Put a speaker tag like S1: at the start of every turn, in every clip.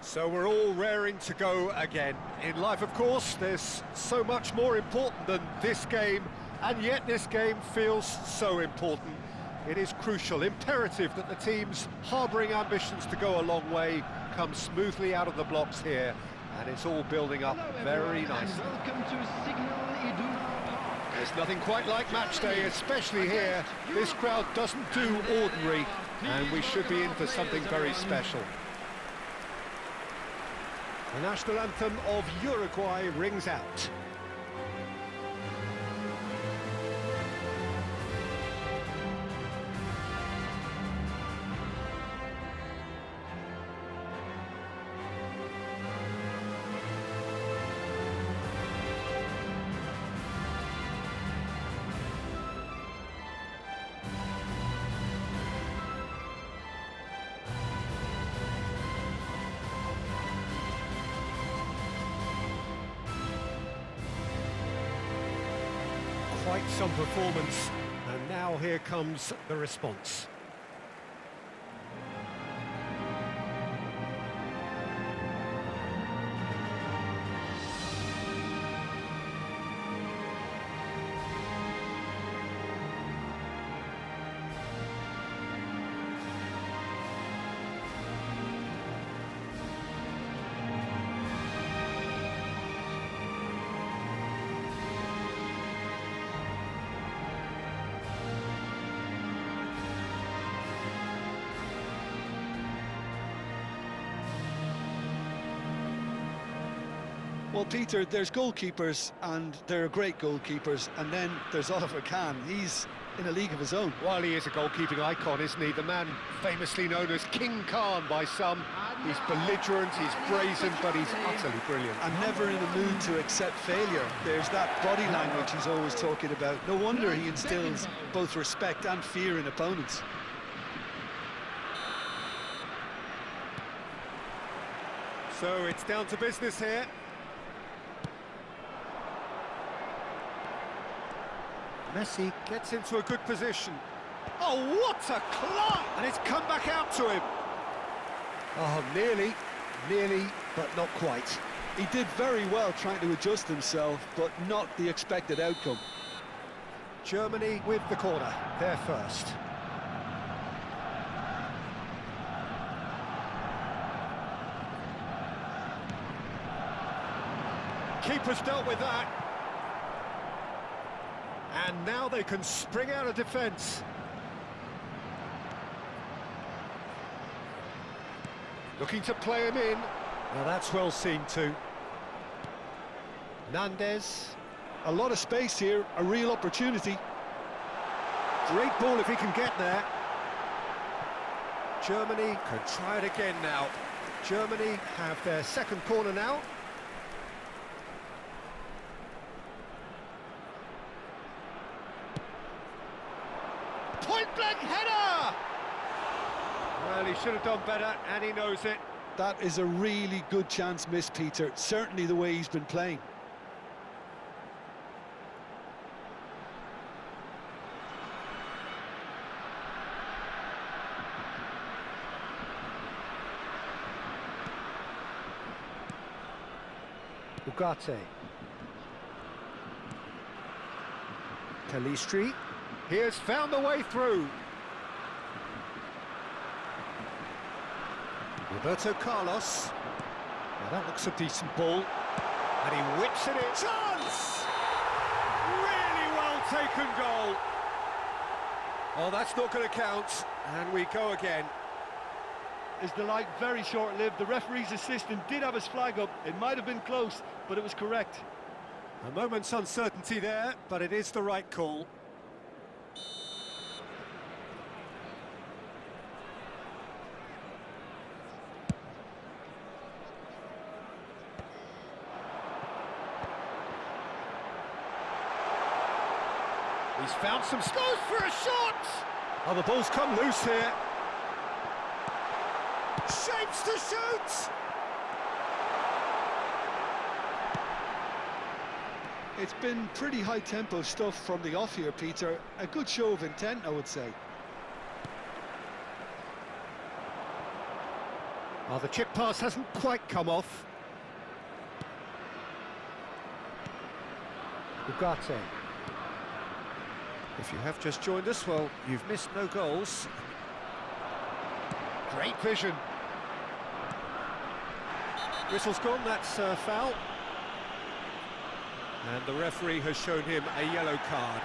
S1: So we're all raring to go again. In life, of course, there's so much more important than this game, and yet this game feels so important. It is crucial, imperative that the teams harbouring ambitions to go a long way come smoothly out of the blocks here, and it's all building up very nicely.
S2: Welcome to Signal Iduna Park.
S1: There's nothing quite like match day, especially here. This crowd doesn't do ordinary, and we should be in for something very special. The national anthem of Uruguay rings out. Quite some performance, and now here comes the response.
S3: Well, Peter, there's goalkeepers, and there are great goalkeepers, and then there's Oliver Kahn. He's in a league of his own.
S1: While he is a goalkeeping icon, isn't he? The man famously known as King Khan by some. He's belligerent, he's brazen, but he's utterly brilliant.
S3: And never in the mood to accept failure. There's that body language he's always talking about. No wonder he instills both respect and fear in opponents.
S1: So it's down to business here. Messi gets into a good position. Oh, what a clap! And it's come back out to him. Oh, nearly, but not quite.
S3: He did very well trying to adjust himself, but not the expected outcome.
S1: Germany with the corner, they're first. Keeper's dealt with that. And now they can spring out of defence. Looking to play him in. Now that's well seen too. Nandez.
S3: A lot of space here, a real opportunity.
S1: Great ball if he can get there. Germany can try it again now. Germany have their second corner now. Point-blank header! Well, he should have done better, and he knows it.
S3: That is a really good chance missed, Peter. Certainly the way he's been playing.
S1: Ugarte. Calistri. He has found a way through. Roberto Carlos. Now that looks a decent ball. And he whips it in. Chance! Really well taken goal. Oh, that's not going to count. And we go again.
S4: His delight very short-lived. The referee's assistant did have his flag up. It might have been close, but it was correct.
S1: A moment's uncertainty there, but it is the right call. He's found some space for a shot! Oh, the ball's come loose here. Shapes to shoot!
S3: It's been pretty high-tempo stuff from the off here, Peter. A good show of intent, I would say.
S1: Oh, the chip pass hasn't quite come off. Ugarte. If you have just joined us, well, you've missed no goals. Great vision. Whistle's gone, that's a foul. And the referee has shown him a yellow card.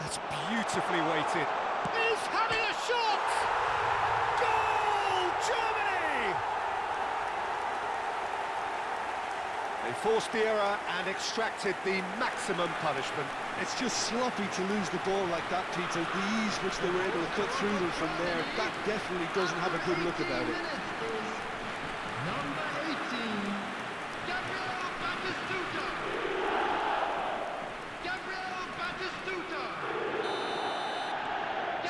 S1: That's beautifully weighted. He's having a shot! Goal, Germany! They forced the error and extracted the maximum punishment.
S3: It's just sloppy to lose the ball like that, Peter. The ease which they were able to cut through them from there, that definitely doesn't have a good look about it.
S2: Number 18, Gabriel Batistuta. Gabriel Batistuta.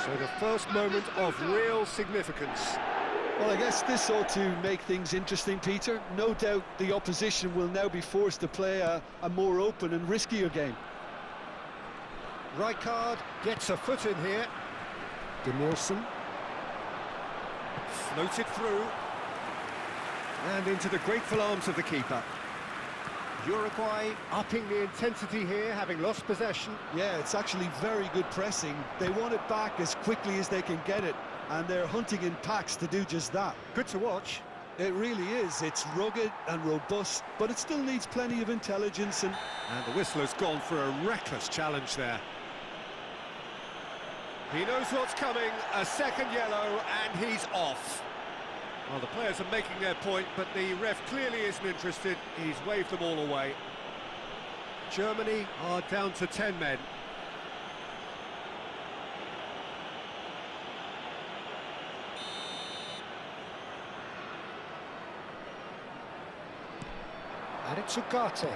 S1: So the first moment of real significance.
S3: Well, I guess this ought to make things interesting, Peter. No doubt the opposition will now be forced to play a more open and riskier game.
S1: Rijkaard gets a foot in here. De Nielsen. Floated through. And into the grateful arms of the keeper. Uruguay upping the intensity here, having lost possession.
S3: Yeah, it's actually very good pressing. They want it back as quickly as they can get it, and they're hunting in packs to do just that.
S1: Good to watch.
S3: It really is. It's rugged and robust, but it still needs plenty of intelligence and
S1: And the whistler's gone for a reckless challenge there. He knows what's coming, a second yellow, and he's off. Well, the players are making their point, but the ref clearly isn't interested. He's waved them all away. Germany are down to 10 men. And it's Ugarte.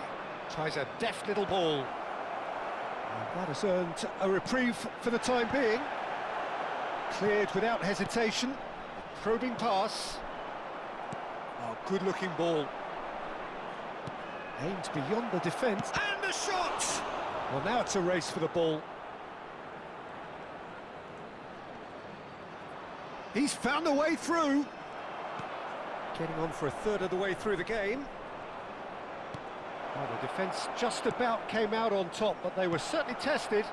S1: Tries a deft little ball. And that has earned a reprieve for the time being. Cleared without hesitation. Probing pass. Oh, good-looking ball. Aimed beyond the defence. And the shot! Well, now it's a race for the ball. He's found a way through. Getting on for a third of the way through the game. Well, the defence just about came out on top, but they were certainly tested.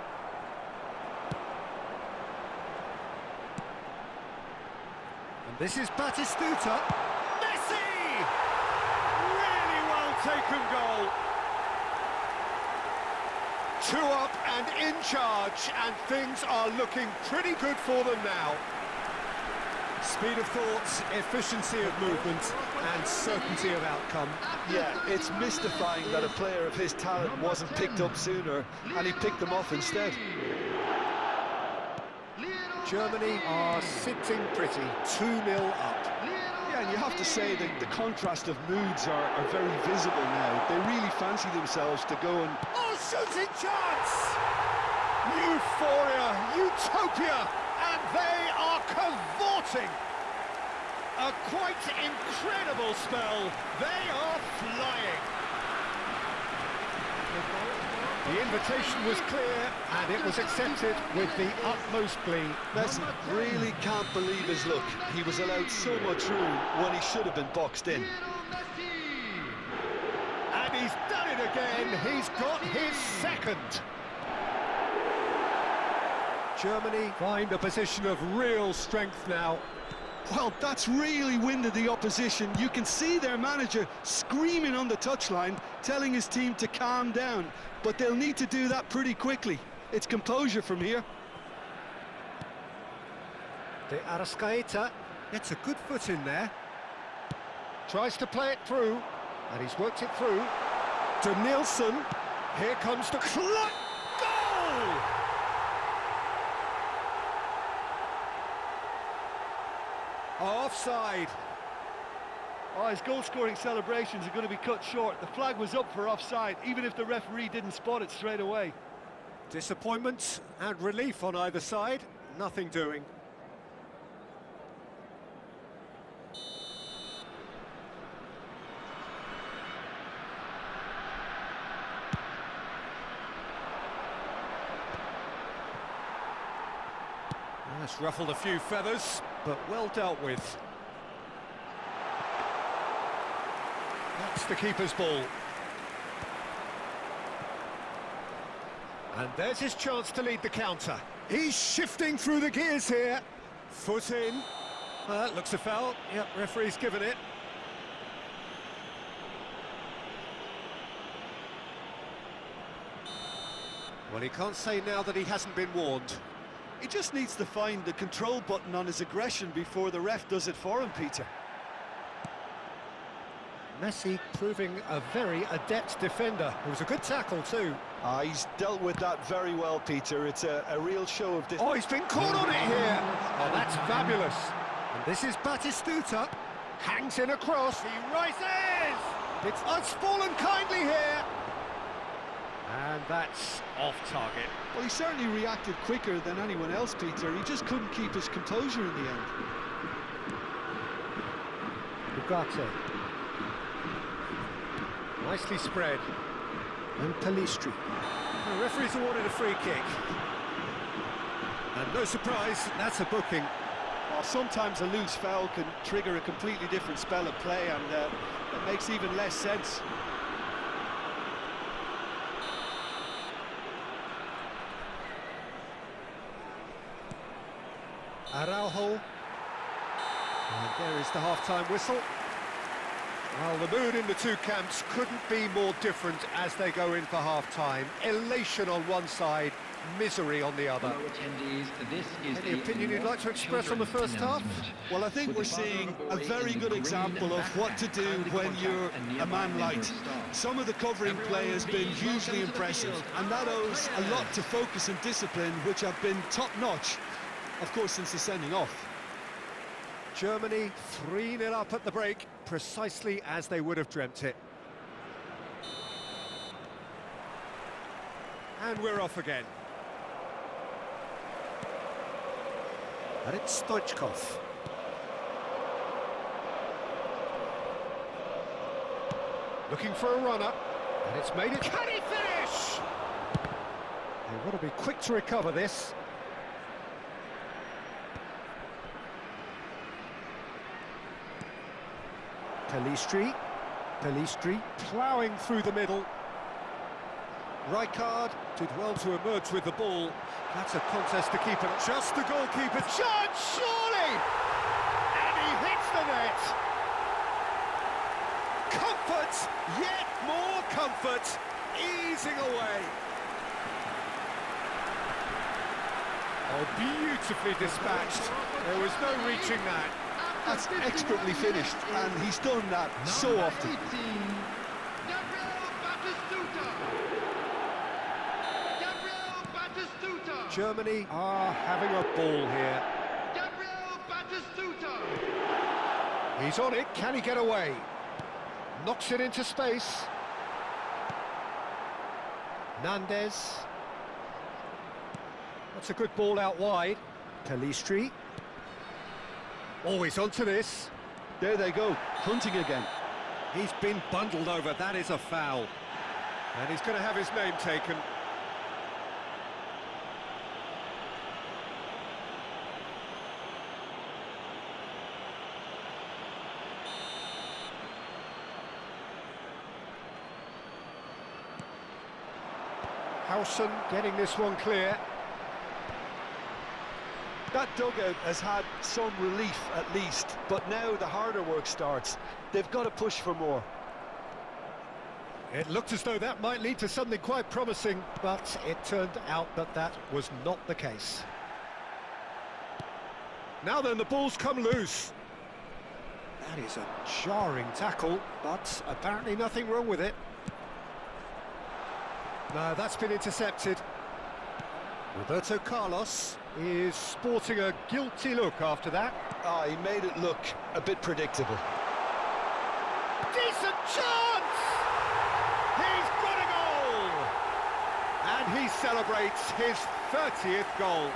S1: And this is Batistuta. Messi! Really well taken goal. 2 up and in charge, and things are looking pretty good for them now. Speed of thought, efficiency of movement, and certainty of outcome.
S3: yeah, it's mystifying that a player of his talent wasn't picked up sooner, and he picked them off instead.
S1: Germany are sitting pretty, 2-0 up.
S3: Yeah, and you have to say that the contrast of moods are very visible now. They really fancy themselves to go and...
S1: Oh, shooting chance! Euphoria, utopia, and they are cavorting. A quite incredible spell. They are flying. The invitation was clear, and it was accepted with the utmost glee.
S3: Messi really can't believe his luck. He was allowed so much room when he should have been boxed in.
S1: And he's done it again. He's got his second. Germany find a position of real strength now.
S3: Well, that's really winded the opposition. You can see their manager screaming on the touchline, telling his team to calm down. But they'll need to do that pretty quickly. It's composure from here.
S1: De Arrascaeta gets a good foot in there. Tries to play it through, and he's worked it through. To Nielsen. Here comes the clutch. Goal! Offside.
S4: Oh, his goal-scoring celebrations are going to be cut short. The flag was up for offside, even if the referee didn't spot it straight away.
S1: Disappointment and relief on either side. nothing doing. That's ruffled a few feathers, but well dealt with. That's the keeper's ball. And there's his chance to lead the counter. He's shifting through the gears here. Foot in. Looks a foul. Yep, referee's given it. Well, he can't say now that he hasn't been warned.
S3: He just needs to find the control button on his aggression before the ref does it for him, Peter.
S1: Messi proving a very adept defender. It was a good tackle too.
S3: He's dealt with that very well, Peter. It's a real show of...
S1: Oh, he's been caught on it here. Oh, that's fabulous. And this is Batistuta. Hangs in across. He rises. It's fallen kindly here. And that's off target.
S3: Well, he certainly reacted quicker than anyone else, Peter. He just couldn't keep his composure in the end.
S1: Ugarte. Nicely spread. And Pelistri. The referee's awarded a free kick. And no surprise, that's a booking.
S3: Well, sometimes a loose foul can trigger a completely different spell of play, and it makes even less sense.
S1: Araujo. And there is the half-time whistle. Well, the mood in the two camps couldn't be more different as they go in for half-time. Elation on one side, misery on the other. Any opinion you'd like to express on the first half?
S3: Well, I think we're seeing a very good example of what to do when you're a man light. Some of the covering play has been hugely impressive, and that owes a lot to focus and discipline, which have been top-notch, of course, since the sending off.
S1: Germany 3-0 up at the break, precisely as they would have dreamt it. And we're off again. And it's Stoichkov. Looking for a runner. And it's made it. Can he finish? They've got to be quick to recover this. Pelistri ploughing through the middle. Rijkaard did well to emerge with the ball. That's a contest to keep it. Just the goalkeeper. Chance, surely! And he hits the net. Comfort, yet more comfort, easing away. Oh, beautifully dispatched. There was no reaching that.
S3: That's expertly finished, and he's done that so often.
S1: Germany are having a ball here. He's on it, can he get away? Knocks it into space. Nandez. That's a good ball out wide. Pelistri. Always onto this.
S3: There they go, hunting again.
S1: He's been bundled over, that is a foul. And he's going to have his name taken. Howson getting this one clear.
S3: That dugout has had some relief at least, but now the harder work starts. They've got to push for more.
S1: It looked as though that might lead to something quite promising, but it turned out that that was not the case. Now then, the ball's come loose. That is a jarring tackle, but apparently nothing wrong with it. No, that's been intercepted. Roberto Carlos is sporting a guilty look after that.
S3: He made it look a bit predictable.
S1: Decent chance! He's got a goal! And he celebrates his 30th goal.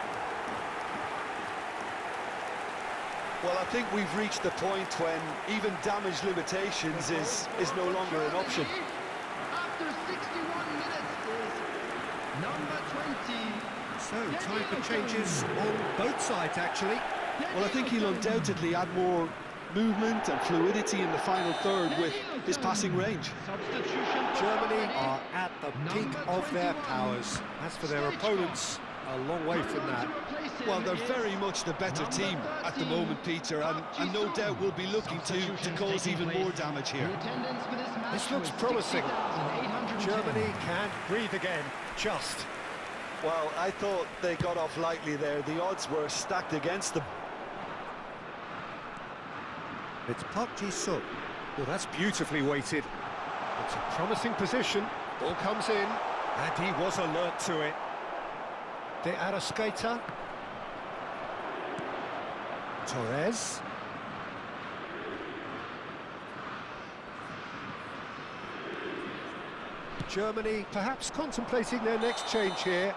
S3: Well, I think we've reached the point when even damage limitations is no longer an option.
S2: After 61 minutes is number 20.
S1: So, time for changes on both sides, actually.
S3: Well, I think he'll undoubtedly add more movement and fluidity in the final third with his passing range.
S2: Substitution for
S1: Germany are at the peak
S2: Number
S1: of their
S2: 21.
S1: powers. As for their opponents, a long way from that.
S3: Well, they're very much the better team at the moment, Peter, and no doubt will be looking to cause even more damage here.
S1: This looks promising. Germany can breathe again, just.
S3: Well, I thought they got off lightly there. The odds were stacked against them.
S1: It's Park Ji-suk. Well, that's beautifully weighted. It's a promising position. Ball comes in, and he was alert to it. De Arrascaeta. Torres. Germany perhaps contemplating their next change here.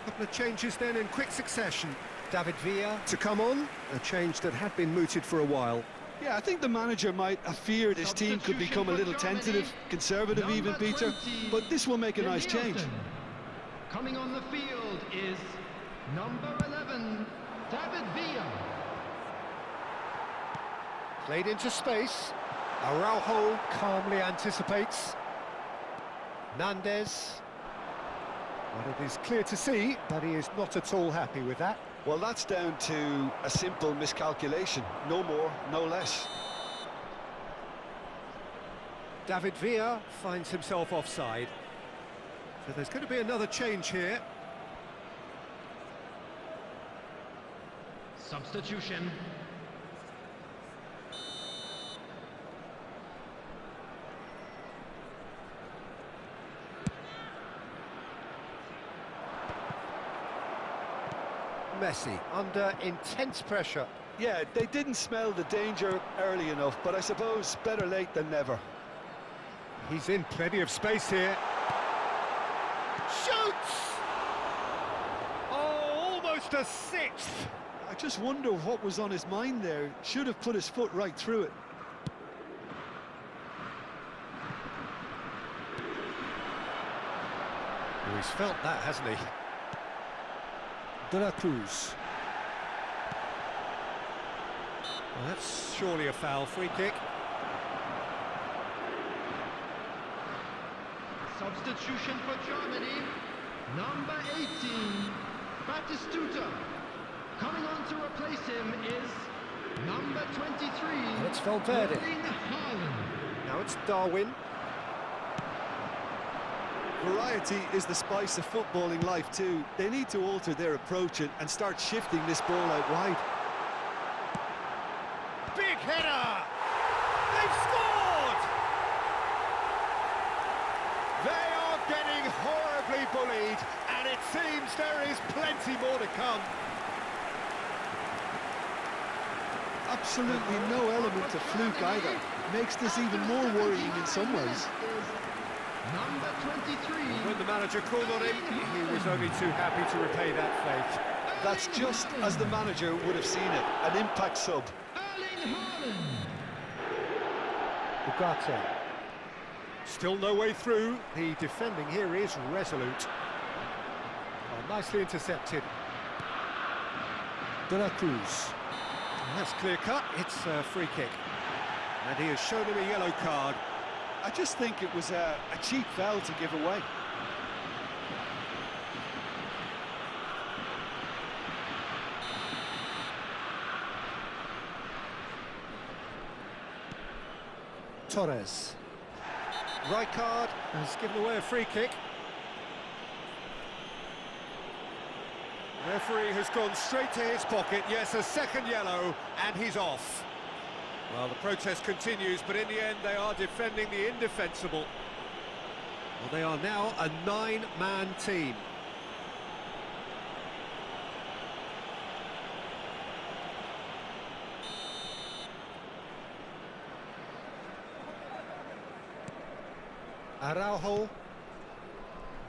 S1: Couple of changes then in quick succession. David Villa to come on, a change that had been mooted for a while.
S3: Yeah, I think the manager might have feared his team could become a little tentative, conservative even, Peter, but this will make a nice change.
S2: Coming on the field is number 11, David Villa.
S1: Played into space. Araujo calmly anticipates. Nandez. Well, it is clear to see that he is not at all happy with that.
S3: Well, that's down to a simple miscalculation. No more, no less.
S1: David Villa finds himself offside. So there's going to be another change here.
S2: Substitution.
S1: Messi under intense pressure.
S3: Yeah, they didn't smell the danger early enough, but I suppose better late than never.
S1: He's in plenty of space here. Shoots! Oh, almost a sixth.
S3: I just wonder what was on his mind there. Should have put his foot right through it.
S1: Oh, he's felt that, hasn't he? De La Cruz. Well, that's surely a foul. Free kick.
S2: Substitution for Germany, number 18, Batistuta. Coming on to replace him is number 23,
S1: And it's Valverde.
S2: Erling Haaland.
S1: Now it's Darwin.
S3: Variety is the spice of footballing life too. They need to alter their approach and start shifting this ball out wide.
S1: Big header! They've scored! They are getting horribly bullied, and it seems there is plenty more to come.
S3: Absolutely no element of fluke either. Makes this even more worrying in some ways.
S2: Number 23.
S1: When the manager called on him, he was only too happy to repay that faith.
S3: That's just as the manager would have seen it, an impact sub.
S2: Erling Haaland.
S1: Ugarte. Still no way through. The defending here is resolute. Oh, nicely intercepted. De La Cruz. And that's clear cut. It's a free kick. And he has shown him a yellow card.
S3: I just think it was a cheap foul to give away.
S1: Torres. Rijkaard has given away a free kick. Referee has gone straight to his pocket. Yes, a second yellow, and he's off. Well, the protest continues, but in the end, they are defending the indefensible. Well, they are now a 9-man team. Araujo.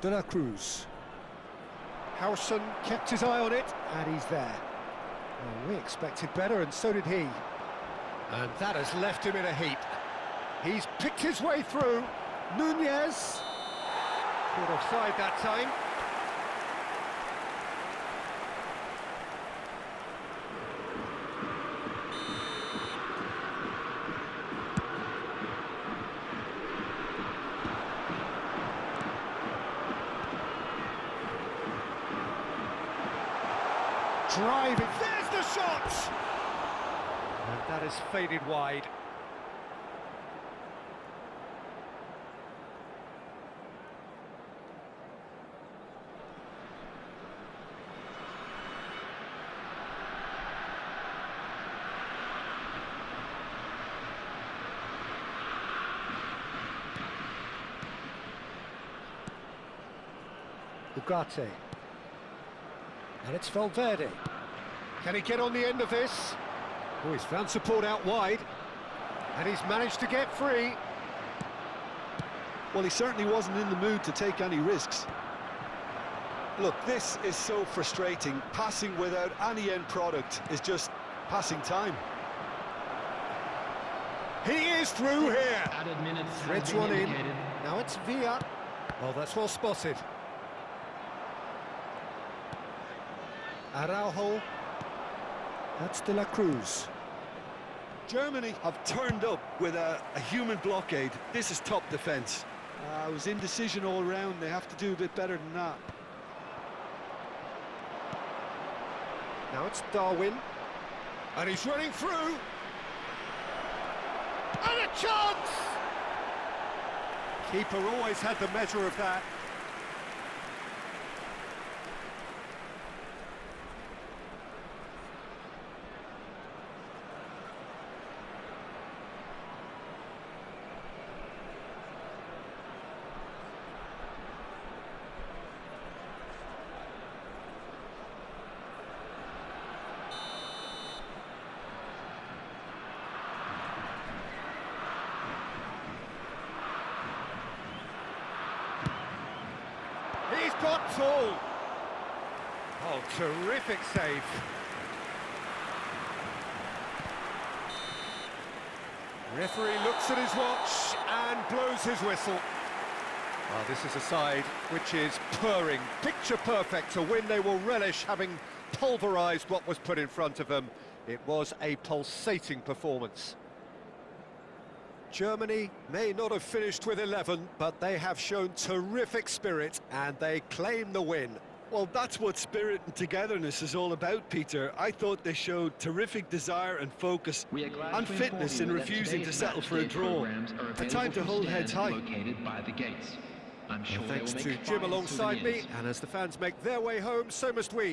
S1: De La Cruz. Howson kept his eye on it, and he's there. Well, we expected better, and so did he. And that has left him in a heap. He's picked his way through. Nunez. Caught offside that time. Driving, there's the shot! And that is faded wide. Ugarte. And it's Valverde. Can he get on the end of this? Oh, he's found support out wide. And he's managed to get free.
S3: Well, he certainly wasn't in the mood to take any risks. Look, this is so frustrating. Passing without any end product is just passing time.
S1: He is through here.
S2: Added minutes has
S1: Threads
S2: been
S1: one in.
S2: indicated.
S1: Now it's Villa. Well, that's well spotted. Araujo. That's De La Cruz.
S3: Germany have turned up with a human blockade. This is top defence. It was indecision all round. They have to do a bit better than that.
S1: Now it's Darwin. And he's running through. And a chance! Keeper always had the measure of that. He's got tall. Oh, terrific save. Referee looks at his watch and blows his whistle. Well, this is a side which is purring, picture perfect, a win they will relish, having pulverised what was put in front of them. It was a pulsating performance. Germany may not have finished with 11, but they have shown terrific spirit and they claim the win.
S3: Well, that's what spirit and togetherness is all about, Peter. I thought they showed terrific desire and focus and fitness in refusing to settle for a draw. A time to hold heads high.
S2: Located by the gates. I'm sure
S1: Thanks
S2: they will
S1: to
S2: make
S1: Jim
S2: fine
S1: alongside me,
S2: souvenirs.
S1: and as the fans make their way home, so must we.